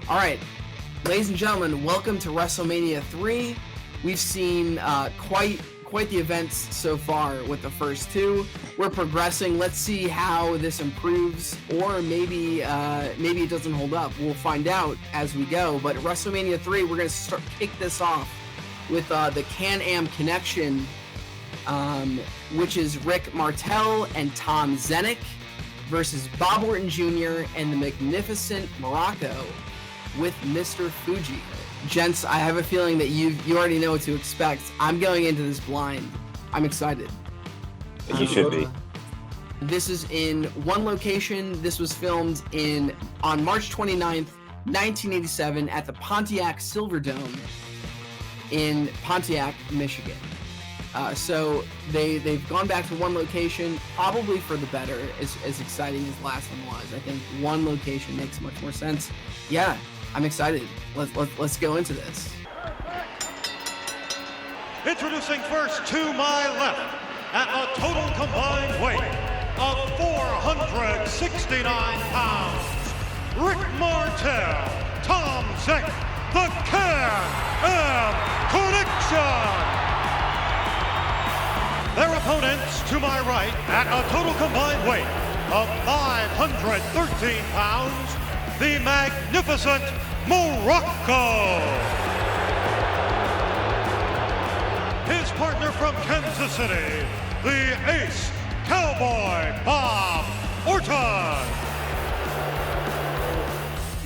All right, ladies and gentlemen, welcome to Wrestlemania 3. We've seen quite the events so far with the first two. We're progressing. Let's see how this improves, or maybe it doesn't hold up. We'll find out as we go. But Wrestlemania 3, we're going to kick this off with the Can-Am Connection, which is Rick Martel and Tom Zennick versus Bob Orton Jr. and the Magnificent Morocco with Mr. Fuji. Gents, I have a feeling that you already know what to expect. I'm going into this blind. I'm excited. You should be. This is in one location. This was filmed on March 29th, 1987 at the Pontiac Silverdome in Pontiac, Michigan. So they've gone back to one location, probably for the better, as exciting as the last one was. I think one location makes much more sense. Yeah, I'm excited. Let's go into this. Introducing first to my left, at a total combined weight of 469 pounds, Rick Martel, Tom Zennick, the Can-Am Connection. Their opponents to my right, at a total combined weight of 513 pounds, the Magnificent Morocco. His partner from Kansas City, the Ace Cowboy Bob Orton.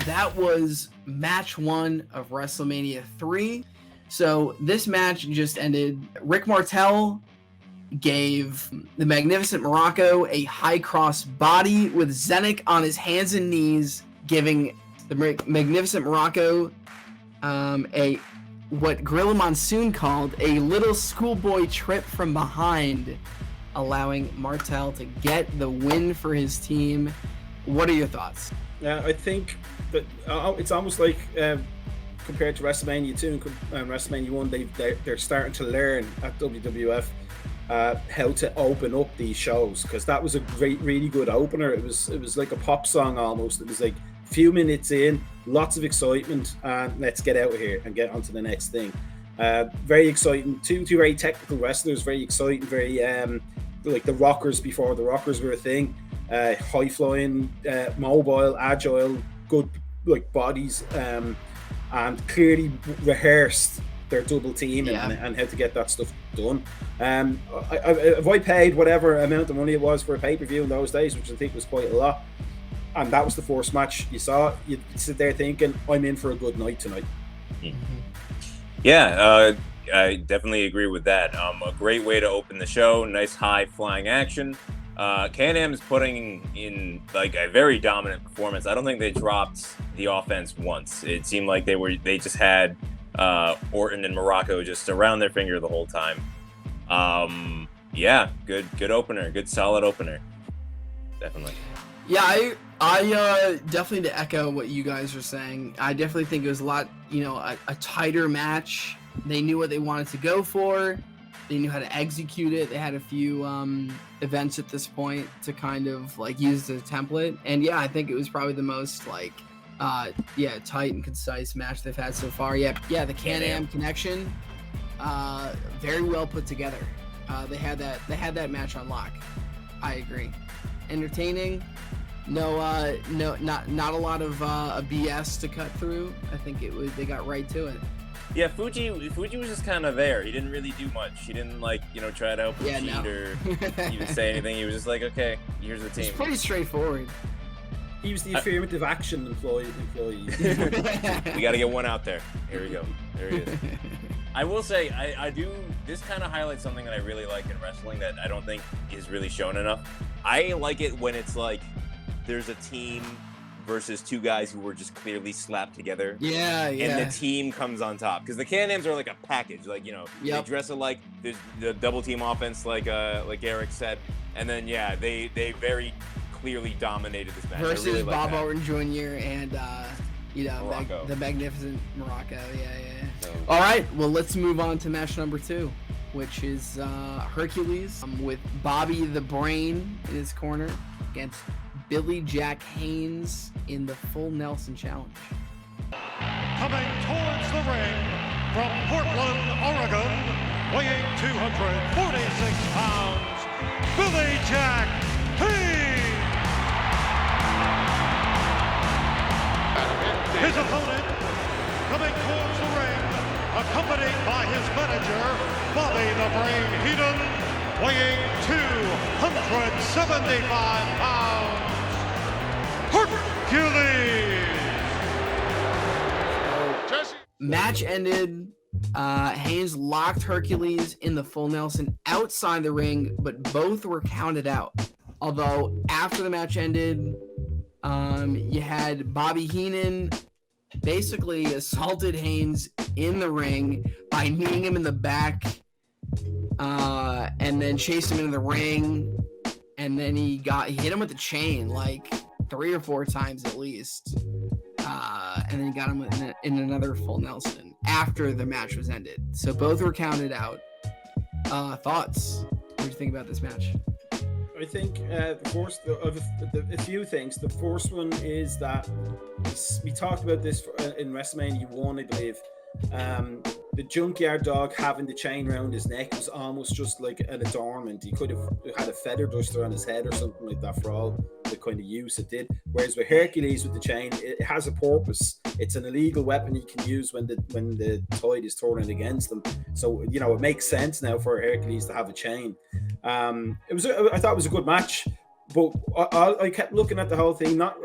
That was match 1 of WrestleMania 3. So this match just ended. Rick Martel gave the Magnificent Morocco a high cross body with Zennick on his hands and knees, giving the Magnificent Morocco what Gorilla Monsoon called a little schoolboy trip from behind, allowing Martel to get the win for his team. What are your thoughts? I think that it's almost like compared to WrestleMania 2 and WrestleMania 1, they're starting to learn at WWF how to open up these shows, because that was a really good opener. It was like a pop song almost. It was like a few minutes in, lots of excitement, and let's get out of here and get on to the next thing. Very exciting. Two very technical wrestlers, very exciting, very like the Rockers before the Rockers were a thing. High flying, mobile, agile, good like bodies, and clearly rehearsed their double team and how to get that stuff done. If I paid whatever amount of money it was for a pay-per-view in those days, which I think was quite a lot, and that was the first match you saw, you'd sit there thinking, I'm in for a good night tonight. Mm-hmm. Yeah, I definitely agree with that. A great way to open the show. Nice high flying action. Can-Am is putting in like a very dominant performance. I don't think they dropped the offense once. It seemed like they just had Orton and Morocco just around their finger the whole time. Yeah, good opener, good solid opener. Definitely. Yeah, I definitely, to echo what you guys are saying, I definitely think it was a lot, a tighter match. They knew what they wanted to go for. They knew how to execute it. They had a few events at this point to kind of like use as a template. And yeah, I think it was probably the most like, tight and concise match they've had so far. Yeah, the Can-Am Connection, very well put together. They had that match on lock. I agree. Entertaining. No, not a lot of BS to cut through. I think they got right to it. Yeah, Fuji was just kind of there. He didn't really do much. He didn't try to help cheat or even say anything. He was just like, okay, here's the team. It's pretty straightforward. He was the affirmative action employee. We got to get one out there. Here we go. There he is. I will say, I do. This kind of highlights something that I really like in wrestling that I don't think is really shown enough. I like it when it's like there's a team versus two guys who were just clearly slapped together. Yeah. And the team comes on top. Because the Can-Ams are like a package. Like, they dress alike. There's the double team offense, like Eric said. And then, they very clearly dominated this match. Versus really Bob Orton Jr. and, the Magnificent Morocco. Yeah. So, all right, well, let's move on to match number 2, which is Hercules with Bobby the Brain in his corner against Billy Jack Haynes in the Full Nelson Challenge. coming towards the ring from Portland, Oregon, weighing 246 pounds, Billy Jack Haynes. His opponent coming towards the ring, accompanied by his manager, Bobby the Brain Heenan, weighing 275 pounds, Hercules. Match ended. Haynes locked Hercules in the full Nelson outside the ring, but both were counted out. Although after the match ended, you had Bobby Heenan basically assaulted Haynes in the ring by kneeing him in the back, and then chased him into the ring, and then he hit him with the chain like 3 or 4 times at least, and then he got him in another full Nelson after the match was ended. So both were counted out. Thoughts? What do you think about this match? I think a few things. The first one is that we talked about this in Wrestlemania 1, I believe. The junkyard dog having the chain around his neck was almost just like an adornment. He could have had a feather duster on his head or something like that for all the kind of use it did. Whereas with Hercules with the chain, it has a purpose. It's an illegal weapon he can use when the tide is turning against them. So it makes sense now for Hercules to have a chain. I thought it was a good match, but I kept looking at the whole thing, not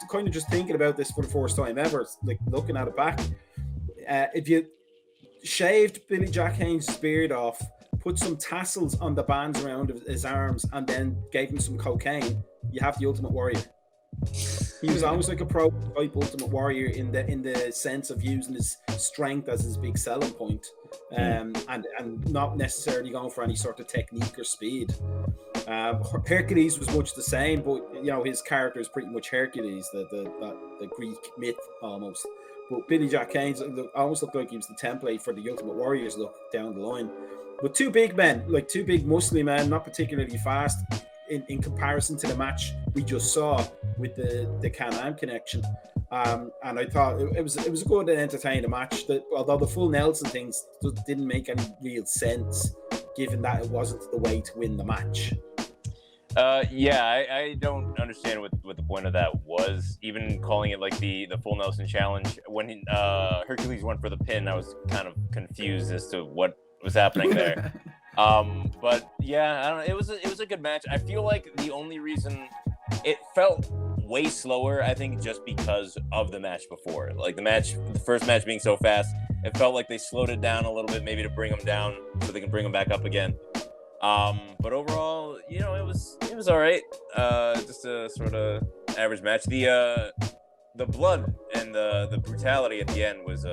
kind of just thinking about this for the first time ever, like looking at it back. If you shaved Billy Jack Haynes' beard off, put some tassels on the bands around his arms, and then gave him some cocaine, you have the Ultimate Warrior. He was almost like a prototype Ultimate Warrior in the sense of using his strength as his big selling point, and not necessarily going for any sort of technique or speed. Hercules was much the same, but his character is pretty much Hercules, the Greek myth almost. But Billy Jack Haynes almost looked like he was the template for the Ultimate Warriors look down the line. But 2 big men, like 2 big muscly men, not particularly fast in comparison to the match we just saw with the Can-Am connection. And I thought it was a good and entertaining match. Although the full Nelson things didn't make any real sense, given that it wasn't the way to win the match. I don't understand what the point of that was. Even calling it like the full Nelson challenge. When Hercules went for the pin, I was kind of confused as to what was happening there. But yeah, I don't know. It was a good match. I feel like the only reason it felt way slower, I think, just because of the match before. Like the first match being so fast, it felt like they slowed it down a little bit, maybe to bring them down so they can bring them back up again. But overall, it was all right. Just a sort of average match. The blood and the brutality at the end was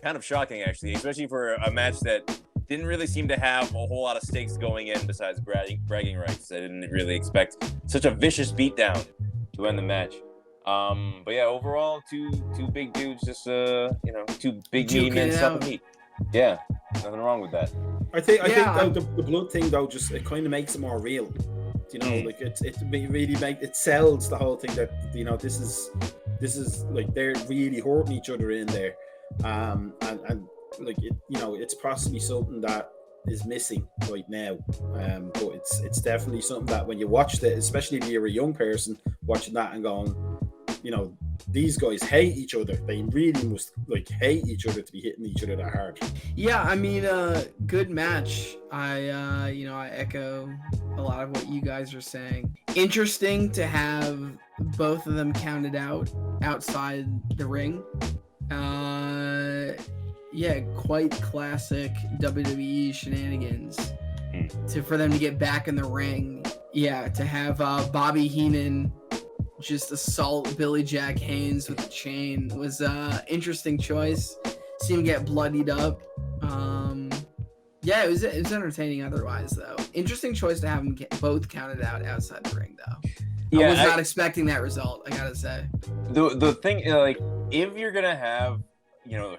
kind of shocking, actually, especially for a match that didn't really seem to have a whole lot of stakes going in besides bragging rights. I didn't really expect such a vicious beatdown to end the match. But yeah, overall, two big dudes, just 2 big meaty men stuffing meat. Yeah, nothing wrong with that. I think the blood thing though, just it kind of makes it more real. Like it really it sells the whole thing that this is like they're really hurting each other in there, and like it's possibly something that is missing right now. But it's definitely something that when you watch it, especially if you're a young person watching that and going, these guys hate each other. They really must hate each other to be hitting each other that hard. Yeah, I mean, good match. I echo a lot of what you guys are saying. Interesting to have both of them counted out outside the ring. Yeah, quite classic WWE shenanigans. For them to get back in the ring. Yeah, to have Bobby Heenan just assault Billy Jack Haynes with a chain was interesting choice. Seemed to get bloodied up. Yeah, it was entertaining otherwise, though. Interesting choice to have them both counted out outside the ring, though. Yeah, I was not expecting that result, I gotta say. The thing, if you're gonna have,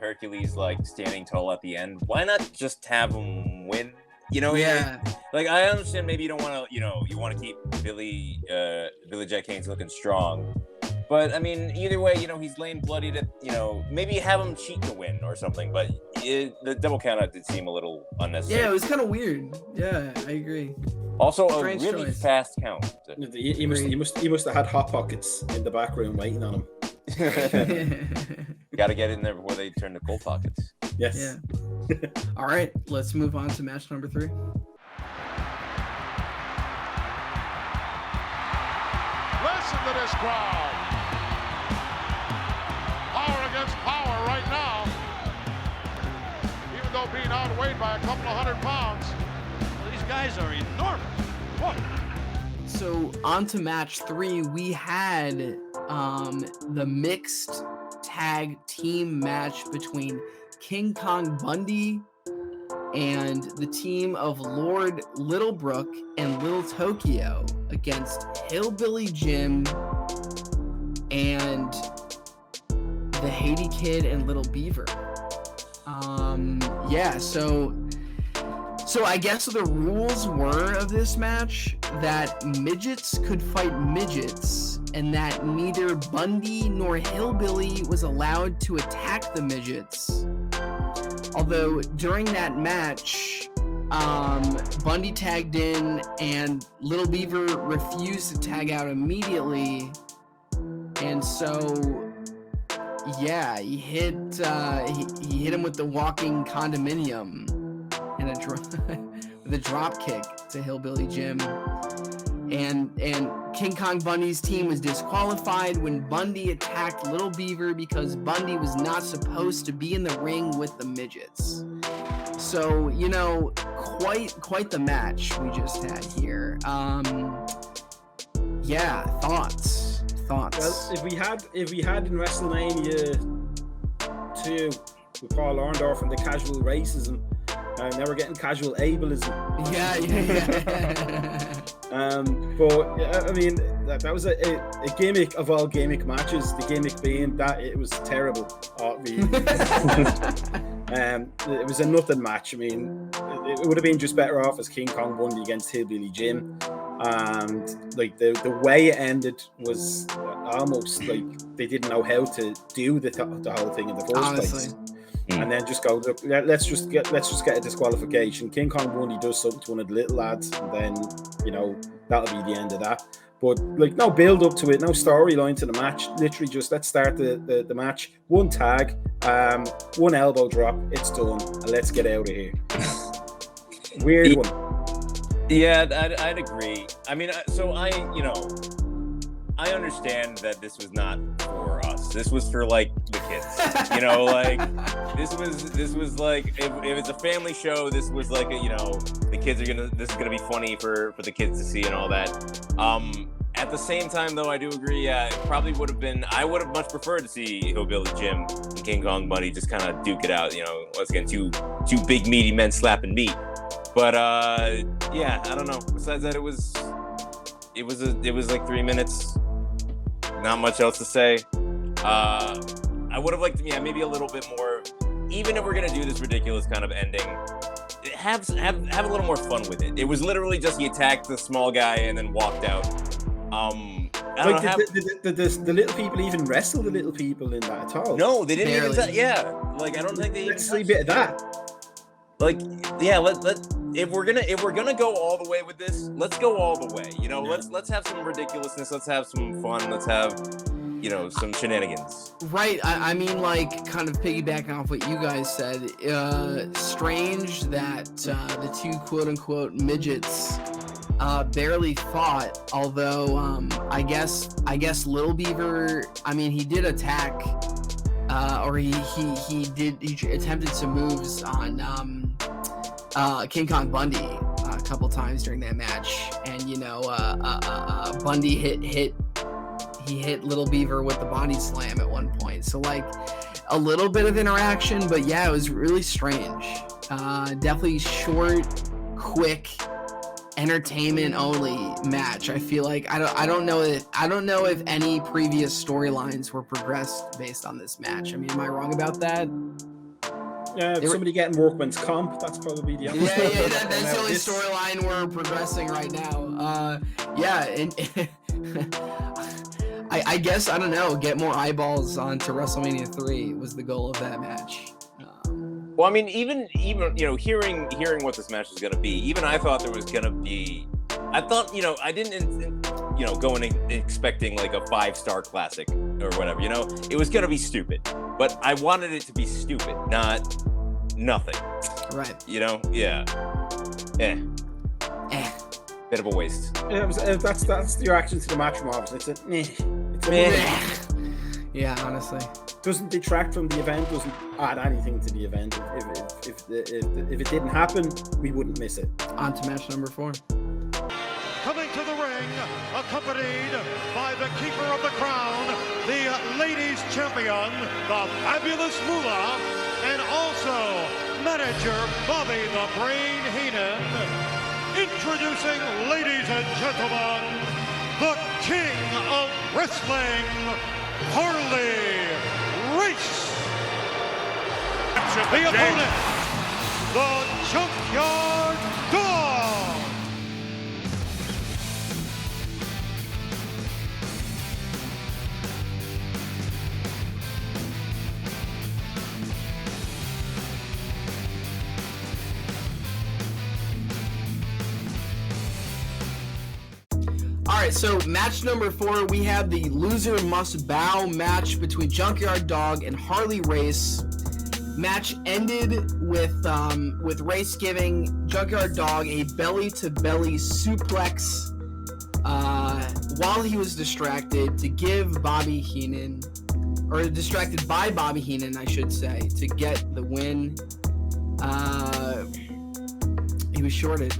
Hercules, standing tall at the end, why not just have him win? Yeah. I understand maybe you don't want to, you want to keep Billy Jack Haynes looking strong, But I mean, either way, he's laying bloody to, maybe have him cheat to win or something. But the double countout did seem a little unnecessary. Yeah, it was kind of weird. Yeah, I agree. Also, Strange a really choice. fast count. He must have had hot pockets in the back room waiting on him. Got to get in there before they turn to cold pockets. Yes. Yeah. All right, let's move on to match number 3. Listen to this crowd. Power against power right now. Even though being outweighed by a couple of 100 pounds. These guys are enormous. Whoa. So on to match 3, we had the mixed tag team match between King Kong Bundy and the team of Lord Littlebrook and Little Tokyo against Hillbilly Jim and the Haiti Kid and Little Beaver. So I guess the rules were of this match that midgets could fight midgets and that neither Bundy nor Hillbilly was allowed to attack the midgets. Although during that match, Bundy tagged in and Little Beaver refused to tag out immediately. And so, yeah, he hit him with the walking condominium and with a drop kick to Hillbilly Jim. And King Kong Bundy's team was disqualified when Bundy attacked Little Beaver because Bundy was not supposed to be in the ring with the midgets. So, quite the match we just had here. Yeah, thoughts. Well, if we had in WrestleMania 2 with Paul Orndorff and the casual racism, now we're getting casual ableism. Yeah. But I mean, that was a gimmick of all gimmick matches. The gimmick being that it was terrible. Really. It was a nothing match. I mean, it would have been just better off as King Kong Bundy against Hillbilly Jim. And like the way it ended was almost like they didn't know how to do the whole thing in the first place. And then just go, look, let's just get a disqualification. King Kong Bundy does something to one of the little lads, and then that'll be the end of that. But like, no build up to it, no storyline to the match. Literally just let's start the match. One tag, one elbow drop, it's done, and let's get out of here. Weird one. Yeah, I'd agree. I mean, I understand that this was not for us. This was for like the kids. This was like if it's a family show, this was like the kids this is gonna be funny for the kids to see and all that. At the same time though, I do agree, it probably would have been, I would have much preferred to see Hillbilly Jim and King Kong Bundy just kind of duke it out, once again, two big meaty men slapping meat. But yeah, I don't know. Besides that, it was like 3 minutes. Not much else to say. I would have liked, maybe a little bit more. Even if we're gonna do this ridiculous kind of ending, have a little more fun with it. It was literally just he attacked the small guy and then walked out. I don't know. The little people even wrestle the little people in that at all? No, they didn't Barely. even. Yeah, like I don't think they. Let's see a bit of that. Like, yeah, if we're gonna go all the way with this, let's go all the way. Let's have some ridiculousness. Let's have some fun. Let's have, some shenanigans. Right. I mean, like, kind of piggybacking off what you guys said. Strange that the two quote-unquote midgets barely fought. Although, I guess Little Beaver. I mean, he did attack. Or he attempted some moves on King Kong Bundy a couple times during that match, and Bundy hit Little Beaver with the body slam at one point. So like a little bit of interaction, but yeah, it was really strange. Definitely short, quick, entertainment only match. I feel like I don't know if any previous storylines were progressed based on this match. I mean, am I wrong about that? Yeah, somebody getting workman's comp, that's probably the Yeah, that's the only storyline we're progressing right now. Yeah, and I guess, I don't know, get more eyeballs onto WrestleMania 3 was the goal of that match. Well, I mean, even hearing what this match was going to be, even I thought there was going to be. I thought, I didn't, go in expecting like a 5-star classic or whatever. It was going to be stupid, but I wanted it to be stupid, not nothing. Right. Yeah. Bit of a waste. Yeah, that's the reaction to the match from Marvin. It's a meh. Yeah, honestly. Doesn't detract from the event, doesn't add anything to the event. If it didn't happen, we wouldn't miss it. On to match number 4. Coming to the ring, accompanied by the keeper of the crown, the ladies champion, the fabulous Moolah, and also manager Bobby the Brain Heenan. Introducing, ladies and gentlemen, the king of wrestling, Harley Race. The opponent, the Junkyard Dog. All right, so match number 4, we have the Loser Must Bow match between Junkyard Dog and Harley Race. Match ended with Race giving Junkyard Dog a belly-to-belly suplex while he was distracted to give Bobby Heenan, or distracted by Bobby Heenan, I should say, to get the win. He was shorted.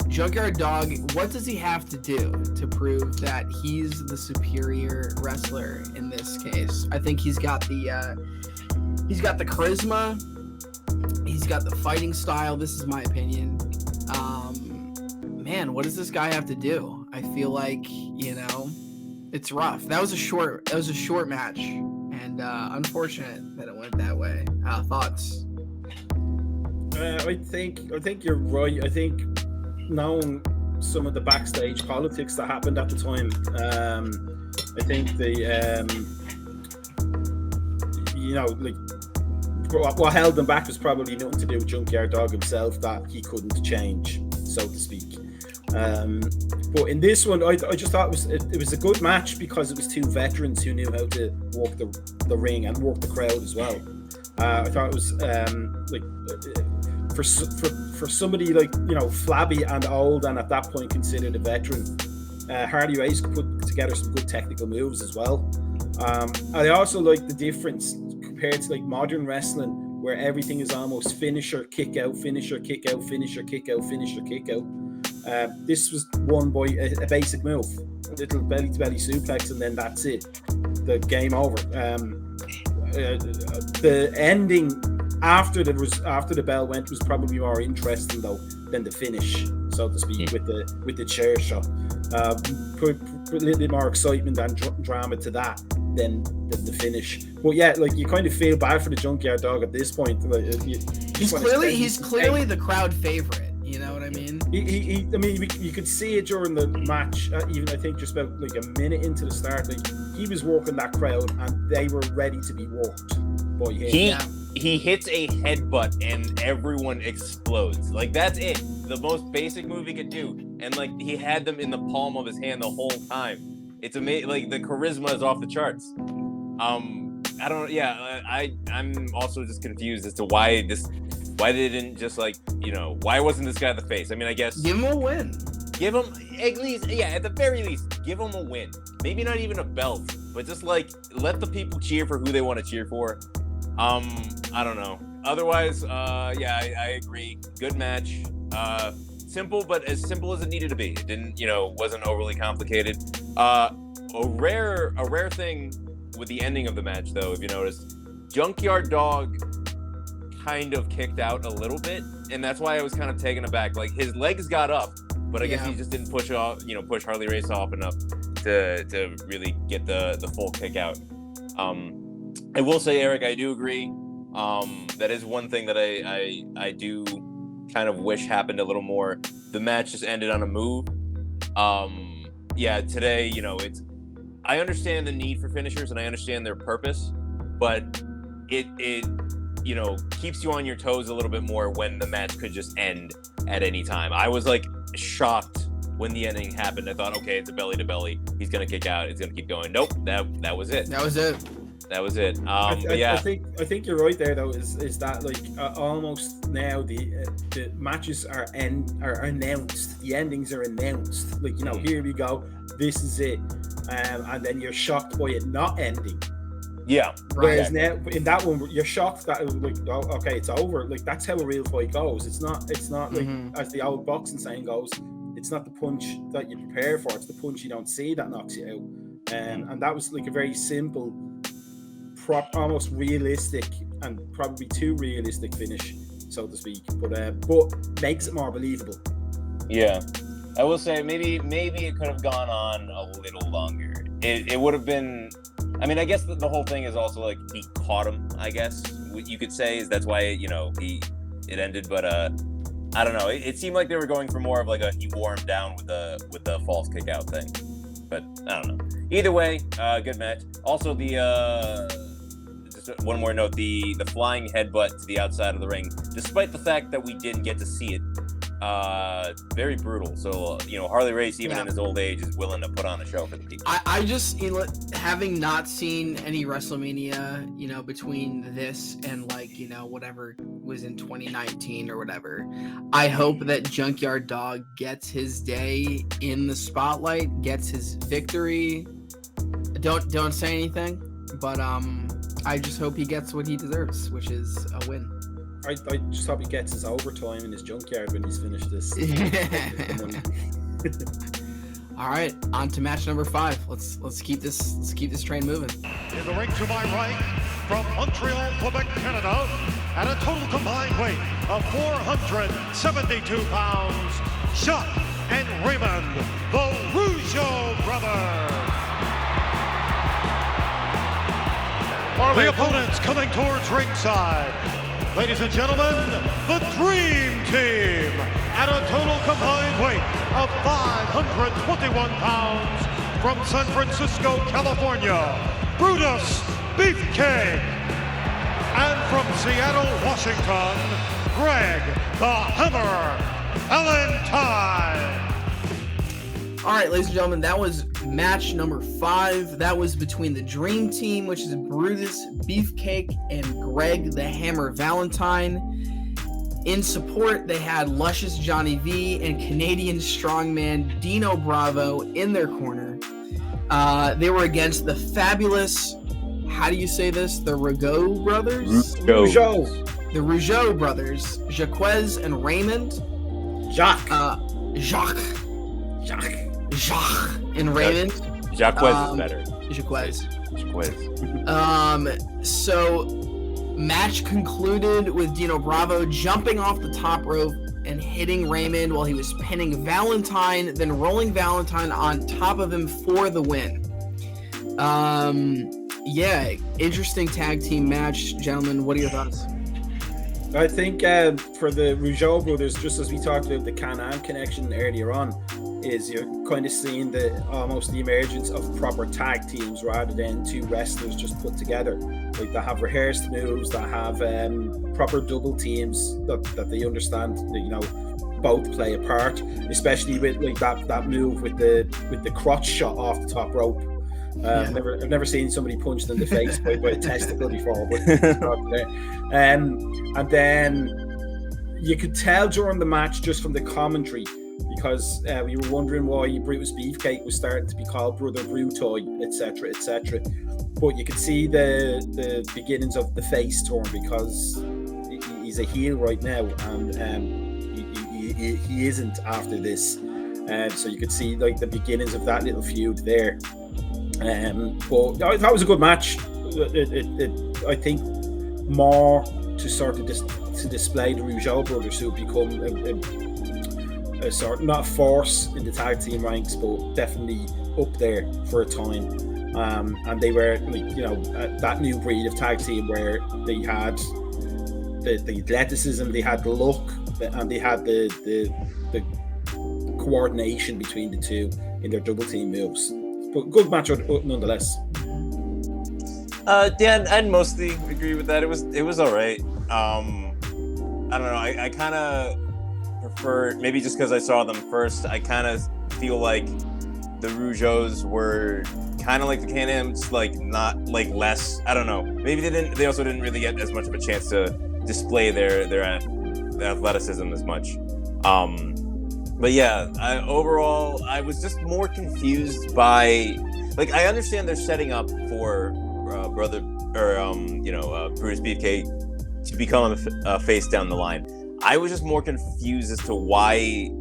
Junkyard Dog, what does he have to do to prove that he's the superior wrestler in this case? I think he's got the charisma. He's got the fighting style. This is my opinion. Man, what does this guy have to do? I feel like, it's rough. That was a short match, and unfortunate that it went that way. Thoughts? I think you're right. I think knowing some of the backstage politics that happened at the time, I think what held him back was probably nothing to do with Junkyard Dog himself, that he couldn't change, so to speak. But in this one, I just thought it was a good match because it was two veterans who knew how to walk the ring and work the crowd as well. I thought it was for somebody flabby and old, and at that point considered a veteran, Harley Race put together some good technical moves as well. I also like the difference compared to modern wrestling, where everything is almost finisher, kick out, finisher, kick out, finisher, kick out, finisher, kick out. This was won by a basic move, a little belly to belly suplex, and then that's it. The game over. The ending after the bell went was probably more interesting though than the finish, so to speak, with the chair shot. Put a little bit more excitement and drama to that than the finish. But yeah, you kind of feel bad for the Junkyard Dog at this point. He's clearly the crowd favorite. You know what I mean? You could see it during the match. Even I think just about a minute into the start, he was working that crowd, and they were ready to be worked by him. He hits a headbutt and everyone explodes. That's it. The most basic move he could do, and he had them in the palm of his hand the whole time. It's amazing. The charisma is off the charts. I don't. Yeah, I'm also just confused as to why they didn't just why wasn't this guy the face? I guess give him a win. Give him at least, at the very least, give him a win. Maybe not even a belt, but just let the people cheer for who they want to cheer for. I don't know. Otherwise, I agree. Good match. Simple, but as simple as it needed to be. It didn't, wasn't overly complicated. A rare thing with the ending of the match, though, if you noticed, Junkyard Dog kind of kicked out a little bit, and that's why I was kind of taken aback. His legs got up, but I guess he just didn't push Harley Race off enough to really get the full kick out. I will say, Eric, I do agree. That is one thing that I do kind of wish happened a little more. The match just ended on a move. Today, I understand the need for finishers and I understand their purpose, but it keeps you on your toes a little bit more when the match could just end at any time. I was like shocked when the ending happened. I thought, okay, it's a belly to belly. He's gonna kick out. It's gonna keep going. Nope, that was it. That was it. That was it. But yeah, I think you're right there though. Is that like almost now the matches are announced. The endings are announced. Like here we go. This is it, and then you're shocked by it not ending. Yeah. Whereas now in that one, you're shocked that like, oh, okay, it's over. Like that's how a real fight goes. It's not like as the old boxing saying goes. It's not the punch that you prepare for. It's the punch you don't see that knocks you out. And that was like a very simple, almost realistic, and probably too realistic finish, so to speak. But makes it more believable. Yeah, I will say maybe it could have gone on a little longer. It would have been. I mean, I guess the whole thing is also like he caught him. I guess what you could say is that's why it ended. But I don't know. It seemed like they were going for more of like he wore him down with the false kick out thing. But I don't know. Either way, good match. Also, just one more note: the flying headbutt to the outside of the ring, despite the fact that we didn't get to see it, very brutal. So Harley Race, even in his old age, is willing to put on a show for the people. I just having not seen any WrestleMania, between this and whatever was in 2019 or whatever, I hope that Junkyard Dog gets his day in the spotlight, gets his victory. Don't say anything, but I just hope he gets what he deserves, which is a win. I just hope he gets his overtime in his junkyard when he's finished this. All right, on to match number 5. Let's keep this train moving. In the ring to my right, from Montreal, Quebec, Canada, at a total combined weight of 472 pounds, Chuck and Raymond, the Rougeau brothers. The opponents coming towards ringside. Ladies and gentlemen, the Dream Team at a total combined weight of 521 pounds from San Francisco, California, Brutus Beefcake. And from Seattle, Washington, Greg the Hammer Valentine. All right, ladies and gentlemen, that was match number 5. That was between the Dream Team, which is Brutus Beefcake and Greg the Hammer Valentine. In support, they had Luscious Johnny V and Canadian strongman Dino Bravo in their corner. They were against the fabulous, how do you say this? The Rougeau brothers? Rougeau. The Rougeau brothers, Jaquez and Raymond. Jacques and Raymond. Jaquez is better. Jaquez. Jaquez. So match concluded with Dino Bravo jumping off the top rope and hitting Raymond while he was pinning Valentine, then rolling Valentine on top of him for the win. Interesting tag team match, gentlemen. What are your thoughts? I think for the Rougeau brothers, just as we talked about the Can-Am connection earlier on, is you're kind of seeing almost the emergence of proper tag teams rather than two wrestlers just put together. Like they have rehearsed moves, that have proper double teams that they understand, both play a part. Especially with like that move with the crotch shot off the top rope. I've never seen somebody punched in the face by a testicle before, but and then you could tell during the match just from the commentary, because we were wondering why Brutus Beefcake was starting to be called Brother Brutoy, etc., etc. But you could see the beginnings of the face turn, because he's a heel right now, and he isn't after this. So you could see like the beginnings of that little feud there. But that was a good match. I think more to sort of to display the Rougeau brothers, who become a sort, not a force in the tag team ranks, but definitely up there for a time. And they were that new breed of tag team where they had the athleticism, they had the look, and they had the coordination between the two in their double team moves. but good match nonetheless. Yeah, I'd mostly agree with that. It was all right. I don't know. I kind of prefer, maybe just because I saw them first, I kind of feel like the Rougeaus were kind of like the Can-Ams, like not like less. I don't know. Maybe they also didn't really get as much of a chance to display their athleticism as much. But yeah, overall, I was just more confused by, like, I understand they're setting up for Brutus Beefcake to become a face down the line. I was just more confused as to why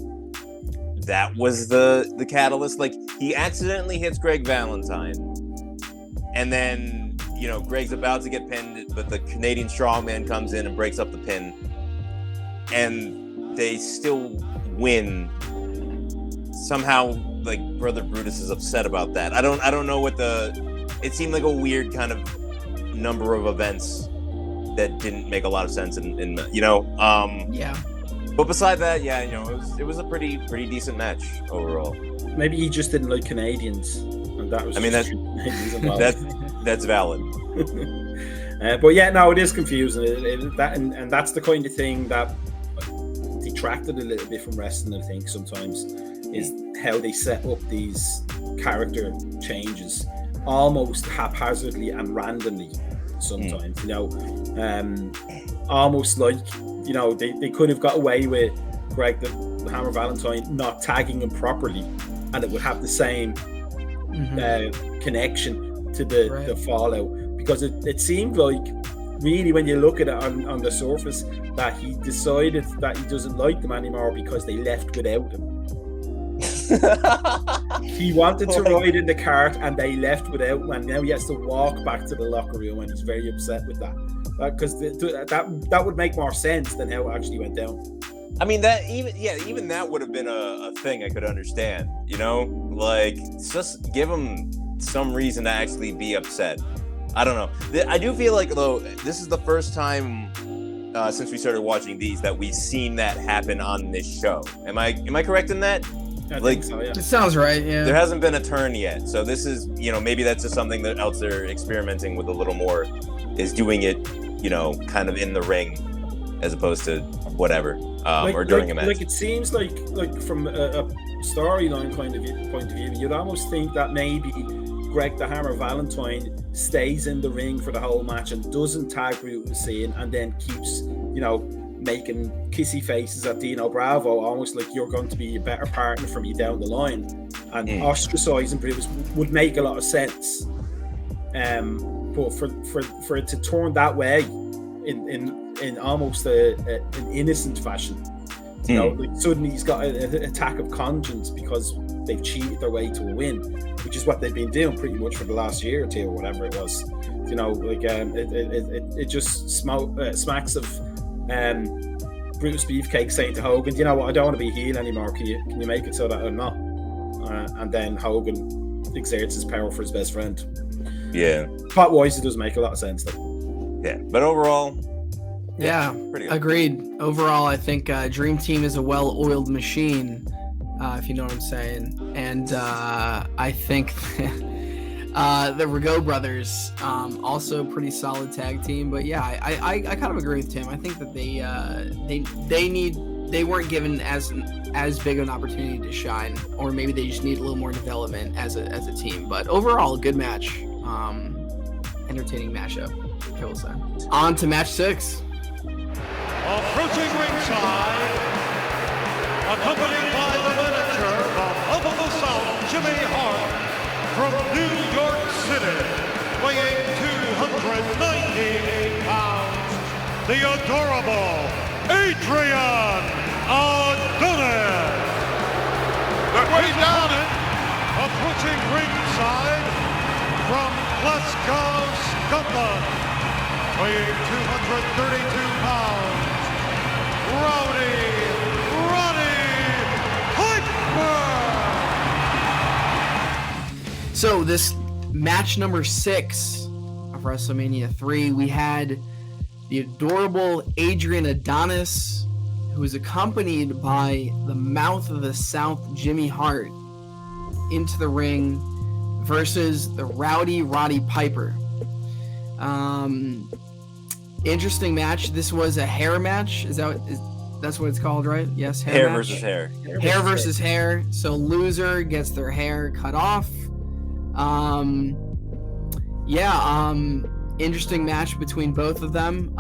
that was the catalyst. Like, he accidentally hits Greg Valentine, and then, Greg's about to get pinned, but the Canadian strongman comes in and breaks up the pin, and they still win. Somehow, like, Brother Brutus is upset about that. I don't know what it seemed like a weird kind of number of events that didn't make a lot of sense Yeah. But beside that, yeah, it was a pretty decent match overall. Maybe he just didn't like Canadians, and that was. I mean, that's valid. But yeah, no, it is confusing. And that's the kind of thing that detracted a little bit from wrestling, I think, sometimes, is how they set up these character changes almost haphazardly and randomly sometimes. Almost like, they could have got away with Greg the Hammer Valentine not tagging him properly, and it would have the same connection to the fallout, because it seemed like, really, when you look at it on the surface, that he decided that he doesn't like them anymore because they left without him. He wanted to ride in the cart and they left without him, and now he has to walk back to the locker room, and he's very upset with that, because that would make more sense than how it actually went down. I mean, even that would have been a thing I could understand, like, just give him some reason to actually be upset. I don't know. I do feel like, though, this is the first time since we started watching these that we've seen that happen on this show. Am I correct in that? I think so, yeah. It sounds right, yeah. There hasn't been a turn yet, so this is, maybe that's just something that else they're experimenting with a little more, is doing it, kind of in the ring, as opposed to whatever, or during a match. Like, it seems like from a storyline point of view, you'd almost think that maybe Greg the Hammer Valentine stays in the ring for the whole match and doesn't tag Brutus in, and then keeps, making kissy faces at Dino Bravo, almost like you're going to be a better partner for me down the line, and ostracizing Brutus would make a lot of sense. But for it to turn that way in almost an innocent fashion, like, suddenly he's got an attack of conscience because they've cheated their way to a win, which is what they've been doing pretty much for the last year or two, or whatever it was. It just smacks of Brutus Beefcake saying to Hogan, "You know what? I don't want to be heel anymore. Can you make it so that I'm not?" And then Hogan exerts his power for his best friend. Yeah. Plot wise, it does make a lot of sense, though. Yeah, but overall, yeah, pretty good. Agreed. Overall, I think Dream Team is a well-oiled machine, if you know what I'm saying. And I think the Rigaud brothers, also pretty solid tag team. But yeah, I kind of agree with Tim. I think that they weren't given as big an opportunity to shine, or maybe they just need a little more development as a team. But overall, a good match, entertaining mashup, I will say. On to match 6. Approaching ringside, accompanied by the manager, the Hub of the South, Jimmy Hart, from New York City, weighing 298 pounds, the adorable Adrian Adonis. Way down it, approaching ringside from Glasgow, Scotland, weighing 232 pounds, Roddy Piper. So this match number 6 of WrestleMania 3, we had the adorable Adrian Adonis, who was accompanied by the Mouth of the South, Jimmy Hart, into the ring versus the Rowdy Roddy Piper. Interesting match. This was a hair match. That's what it's called, right? Yes, hair match. versus hair. Hair versus hair. So loser gets their hair cut off. Interesting match between both of them.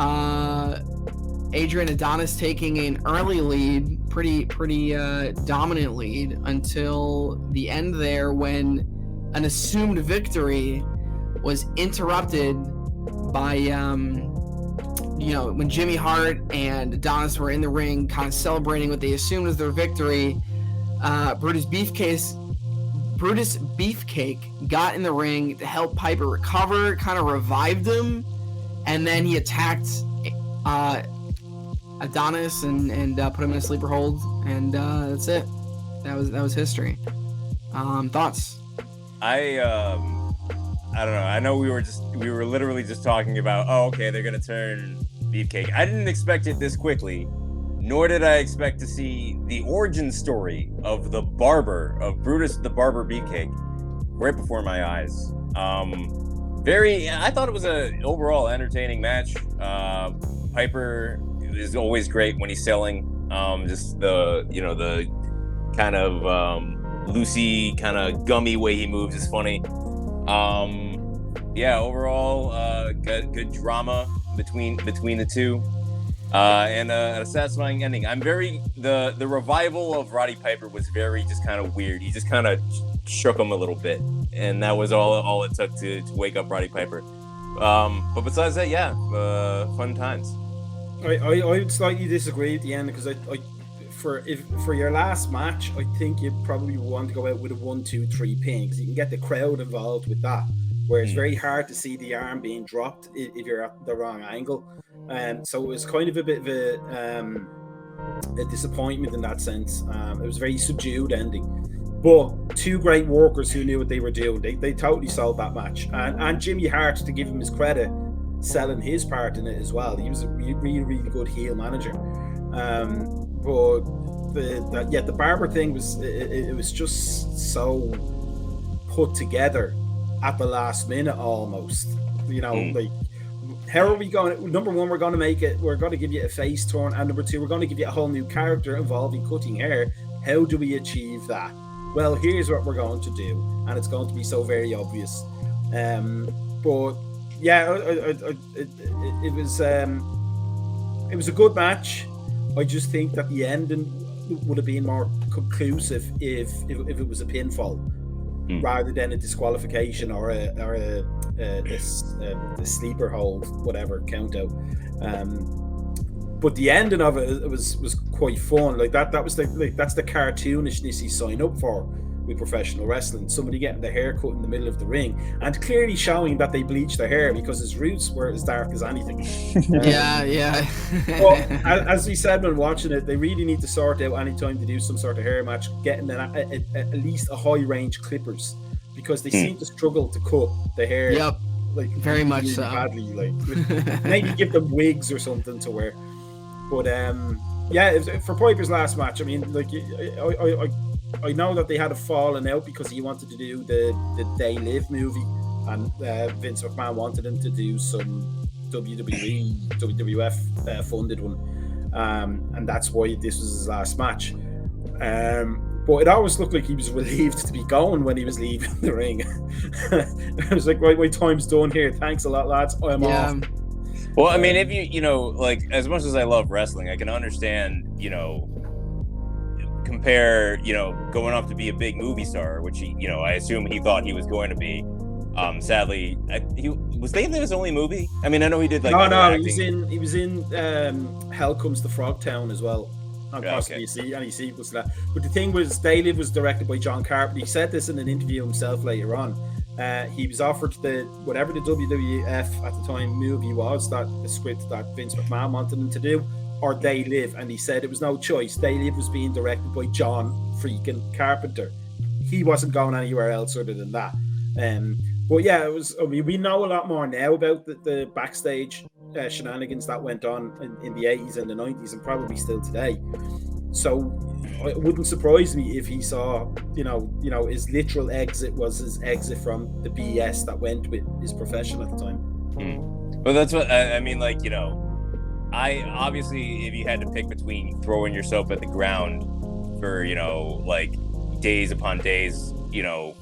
Adrian Adonis taking an early lead, pretty dominant lead until the end there, when an assumed victory was interrupted by when Jimmy Hart and Adonis were in the ring kind of celebrating what they assumed was their victory. Brutus Beefcake got in the ring to help Piper recover, kind of revived him, and then he attacked Adonis and put him in a sleeper hold, and that's it. That was history. Thoughts? I don't know. I know we were literally just talking about, they're gonna turn Beefcake. I didn't expect it this quickly, nor did I expect to see the origin story of the barber, of Brutus the Barber Beefcake, right before my eyes. I thought it was a overall entertaining match. Piper is always great when he's selling. Just the kind of loosey, kind of gummy way he moves is funny. Overall, good drama between the two, and a satisfying ending. The revival of Roddy Piper was very just kind of weird. He just kind of shook him a little bit, and that was all it took to wake up Roddy Piper. But besides that, fun times. I would slightly disagree at the end, because for your last match, I think you probably want to go out with a 1-2-3 pin, because you can get the crowd involved with that, where it's very hard to see the arm being dropped if you're at the wrong angle. So it was kind of a bit of a disappointment in that sense. It was a very subdued ending, but two great workers who knew what they were doing. They totally sold that match, and Jimmy Hart, to give him his credit, selling his part in it as well. He was a really good heel manager. But the barber thing was it was just so put together at the last minute almost. Like, how are we going? Number one, we're going to give you a face turn, and number two, we're going to give you a whole new character involving cutting hair. How do we achieve that? Well, here's what we're going to do, and it's going to be so very obvious. But yeah, it was a good match. I just think that the ending would have been more conclusive if it was a pinfall rather than a disqualification or a sleeper hold, whatever count out. But the ending of it was quite fun. Like that's the cartoonishness you sign up for with professional wrestling. Somebody getting the hair cut in the middle of the ring and clearly showing that they bleached their hair, because his roots were as dark as anything. Yeah. Well, as we said when watching it, they really need to sort out any time to do some sort of hair match, getting at least a high range clippers, because they seem to struggle to cut the hair. Yep. Like very really much so badly. Like maybe give them wigs or something to wear. But for Piper's last match, I mean, like I know that they had a falling out because he wanted to do the They Live movie, and Vince McMahon wanted him to do some WWF funded one, and that's why this was his last match. But it always looked like he was relieved to be going when he was leaving the ring. I was like, right, my time's done here. Thanks a lot, lads. I'm off. Well, I mean, if you like, as much as I love wrestling, I can understand, compare, going off to be a big movie star, which he, I assume he thought he was going to be. Sadly, was They Live his only movie? I mean, I know he did like. No, he was in Hell Comes to Frogtown as well. And possibly see any sequels to that. But the thing was, They Live was directed by John Carpenter. He said this in an interview himself later on. He was offered whatever the WWF at the time movie was, that the script that Vince McMahon wanted him to do, or They Live, and he said it was no choice. They Live was being directed by John freaking Carpenter. He wasn't going anywhere else other than that. But yeah, it was. I mean, we know a lot more now about the backstage shenanigans that went on in the 80s and the 90s, and probably still today. So it wouldn't surprise me if he saw, his literal exit was his exit from the BS that went with his profession at the time. Well, that's what I mean. Like, I obviously, if you had to pick between throwing yourself at the ground for, like days upon days,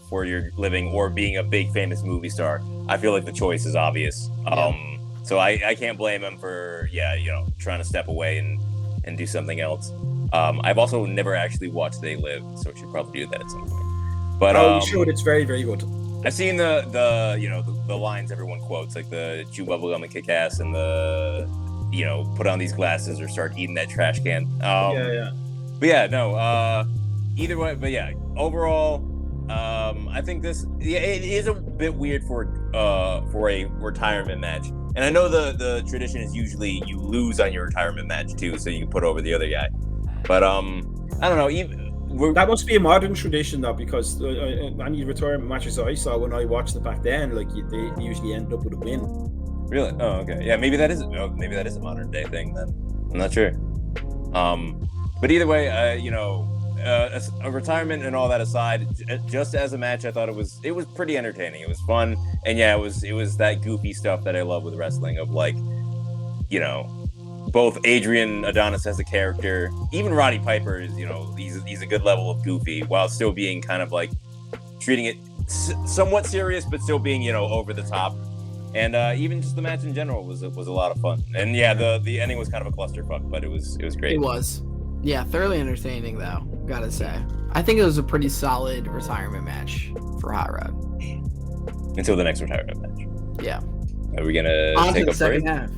for your living, or being a big famous movie star, I feel like the choice is obvious. Yeah. So I can't blame him for, trying to step away and do something else. I've also never actually watched They Live, so I should probably do that at some point. But you should. It's very, very good. I've seen the lines everyone quotes, like the chew bubblegum and kick ass, and the put on these glasses or start eating that trash can. But yeah, no. Either way, but yeah, overall, I think it is a bit weird for a retirement match. And I know the tradition is usually you lose on your retirement match too, so you can put over the other guy. But I don't know. That must be a modern tradition though, because any retirement matches I saw when I watched it back then, like they usually end up with a win. Really? Oh, okay. Yeah, maybe that is a modern day thing then. I'm not sure. But either way, a retirement and all that aside, just as a match, I thought it was pretty entertaining. It was fun, and yeah, it was that goofy stuff that I love with wrestling, of like, both Adrian Adonis as a character, even Roddy Piper is, he's a good level of goofy while still being kind of like treating it somewhat serious, but still being, over the top. And even just the match in general was a lot of fun. And yeah, the ending was kind of a clusterfuck, but it was great. It was. Yeah, thoroughly entertaining though, gotta say. I think it was a pretty solid retirement match for Hot Rod. Until the next retirement match. Yeah. Are we gonna On take to a the second break? half.